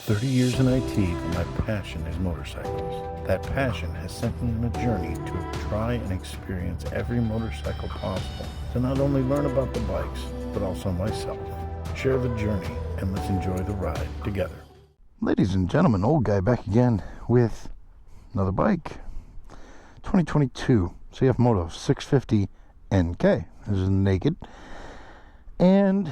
30 years in IT, but my passion is motorcycles. That passion has sent me on a journey to try and experience every motorcycle possible, to not only learn about the bikes, but also myself. Share the journey, and let's enjoy the ride together. Ladies and gentlemen, old guy back again with another bike. 2022 CF Moto 650 NK. This is naked. And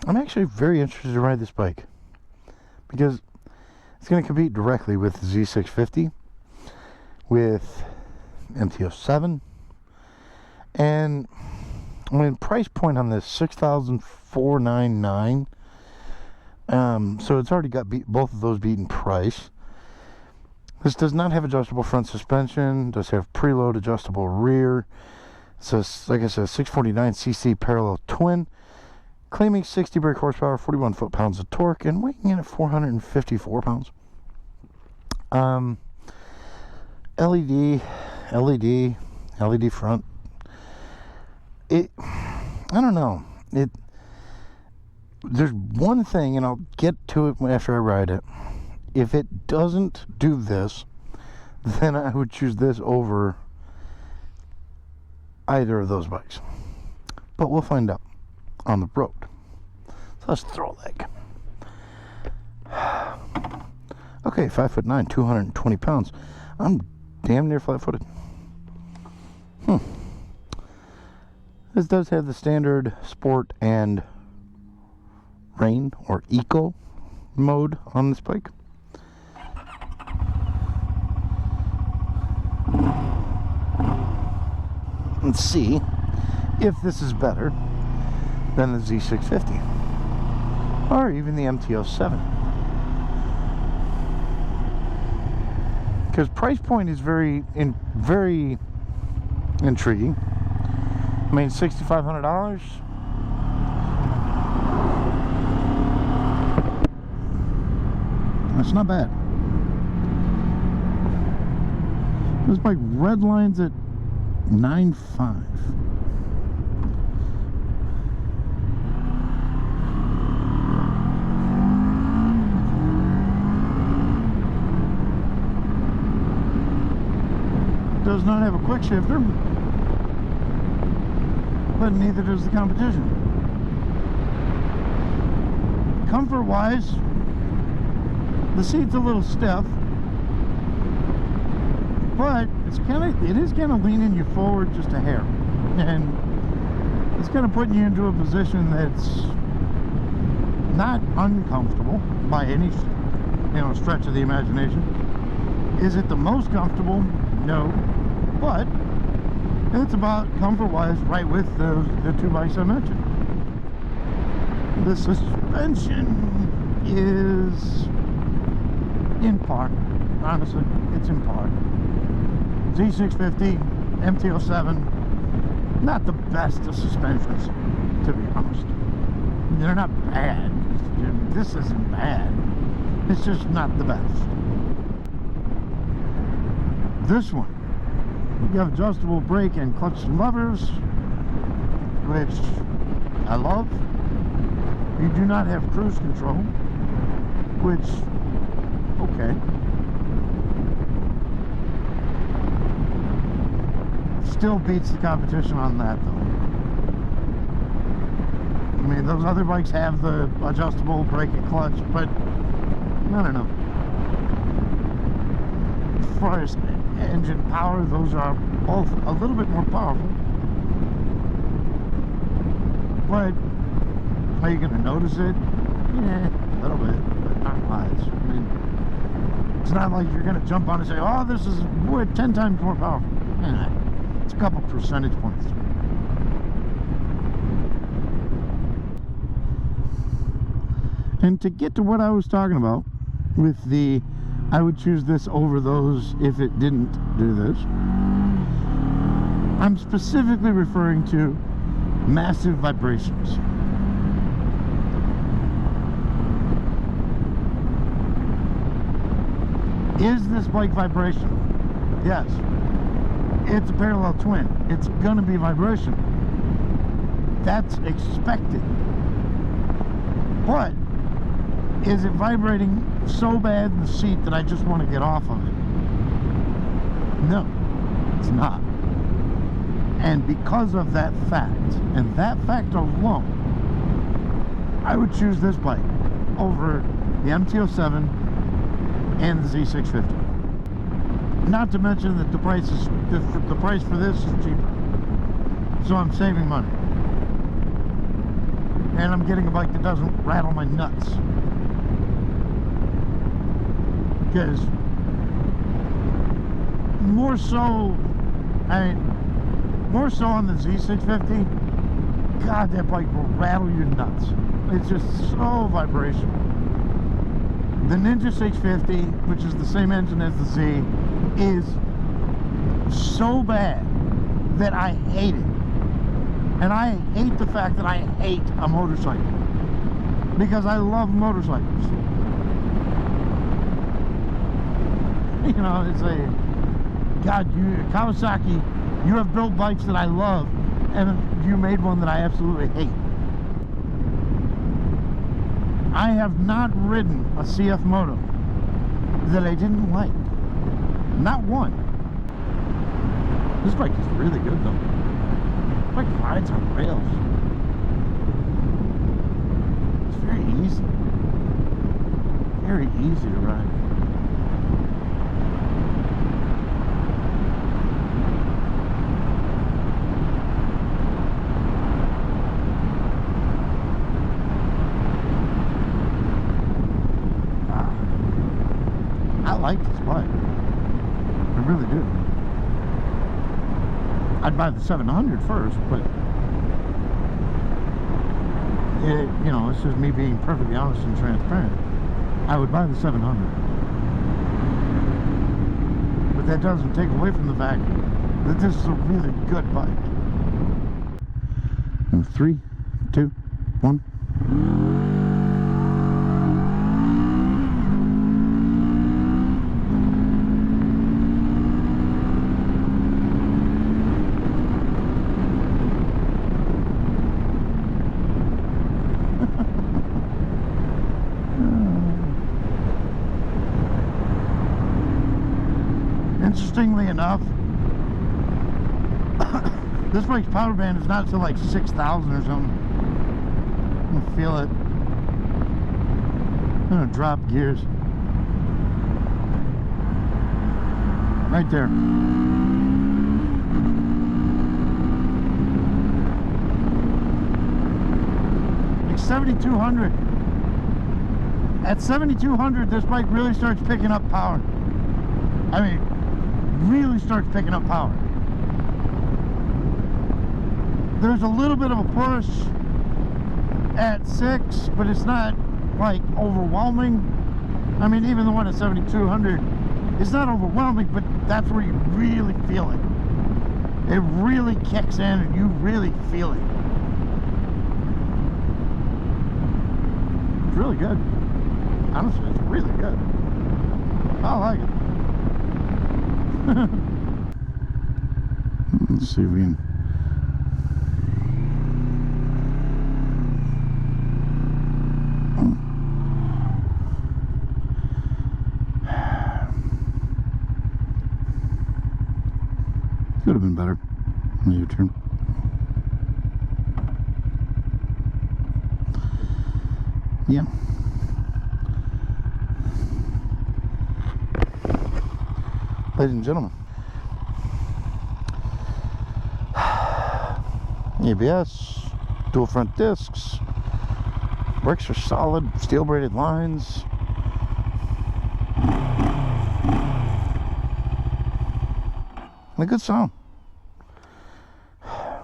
I'm actually very interested to ride this bike, because it's going to compete directly with the Z650, with MT-07, and I mean, price point on this $6,499. So it's already got both of those beaten price. This does not have adjustable front suspension. Does have preload adjustable rear. So like I said, 649cc parallel twin, claiming 60 brake horsepower, 41 foot-pounds of torque, and weighing in at 454 pounds. LED front. I don't know. There's one thing, and I'll get to it after I ride it. If it doesn't do this, then I would choose this over either of those bikes. But we'll find out on the road. So let's throw a leg. Okay, 5'9", 220 pounds. I'm damn near flat-footed. This does have the standard sport and rain or eco mode on this bike. Let's see if this is better than the Z650 or even the MT-07, because price point is very intriguing. I mean, $6,500. That's not bad. This bike redlines at 9.5. Does not have a quick shifter, but neither does the competition. Comfort wise, the seat's a little stiff, but it is kind of leaning you forward just a hair, and it's kind of putting you into a position that's not uncomfortable by any stretch of the imagination. Is it the most comfortable? No, but it's about comfort-wise right with the two bikes I mentioned. The suspension is in par. Honestly, it's in par. Z650, MT-07, not the best of suspensions, to be honest. They're not bad. This isn't bad. It's just not the best. This one, you have adjustable brake and clutch levers, which I love. You do not have cruise control, which, okay. Still beats the competition on that, though. I mean, those other bikes have the adjustable brake and clutch, but I don't know. As far as engine power, those are both a little bit more powerful. But are you going to notice it? Yeah, a little bit, but not much. I mean, it's not like you're going to jump on and say, oh, this is 10 times more powerful. Yeah, it's a couple percentage points. And to get to what I was talking about with I would choose this over those if it didn't do this. I'm specifically referring to massive vibrations. Is this bike vibrational? Yes. It's a parallel twin. It's gonna be vibration. That's expected. But Is it vibrating so bad in the seat that I just want to get off of it? No, it's not. And because of that fact, and that fact alone, I would choose this bike over the MT-07 and the Z650. Not to mention that the price for this is cheaper. So I'm saving money. And I'm getting a bike that doesn't rattle my nuts. Because more so on the Z650, God, that bike will rattle your nuts. It's just so vibrational. The Ninja 650, which is the same engine as the Z, is so bad that I hate it. And I hate the fact that I hate a motorcycle. Because I love motorcycles. You know, it's a... God, Kawasaki, you have built bikes that I love, and you made one that I absolutely hate. I have not ridden a CF Moto that I didn't like. Not one. This bike is really good though. This bike rides on rails. It's very easy. Very easy to ride. I like this bike. I really do. I'd buy the 700 first, but you know, it's just me being perfectly honest and transparent. I would buy the 700. But that doesn't take away from the fact that this is a really good bike. In 3, 2, 1. Interestingly enough, this bike's power band is not till like 6,000 or something. I'm gonna feel it. I'm gonna drop gears. Right there. Like 7,200. At 7,200, this bike really starts picking up power. I mean, really starts picking up power. There's a little bit of a push at 6, but it's not like overwhelming. I mean, even the one at 7,200, it's not overwhelming, but that's where you really feel it. It really kicks in and you really feel it. It's really good. Honestly, it's really good. I like it. Let's see if we can. Could have been better on the U-turn. Yeah. Ladies and gentlemen, ABS, dual front discs, brakes are solid, steel braided lines. And a good sound. I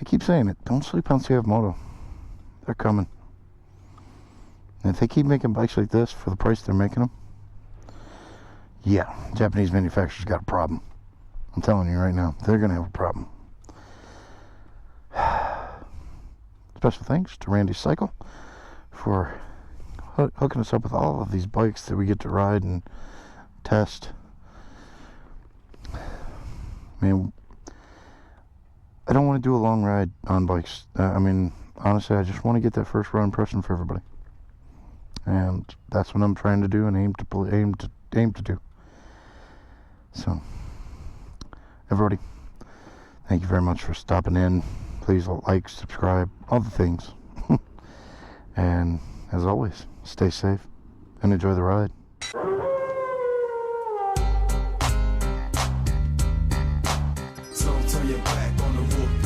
keep saying it, don't sleep on CF Moto. They're coming. And if they keep making bikes like this for the price they're making them, yeah, Japanese manufacturers got a problem. I'm telling you right now, they're going to have a problem. Special thanks to Randy Cycle for hooking us up with all of these bikes that we get to ride and test. Man, I don't want to do a long ride on bikes. I mean, honestly, I just want to get that first run impression for everybody. and that's what I'm trying to do and aim to do. So, everybody, thank you very much for stopping in. Please like, subscribe, all the things. And as always, stay safe and enjoy the ride. So turn your back on the whoop.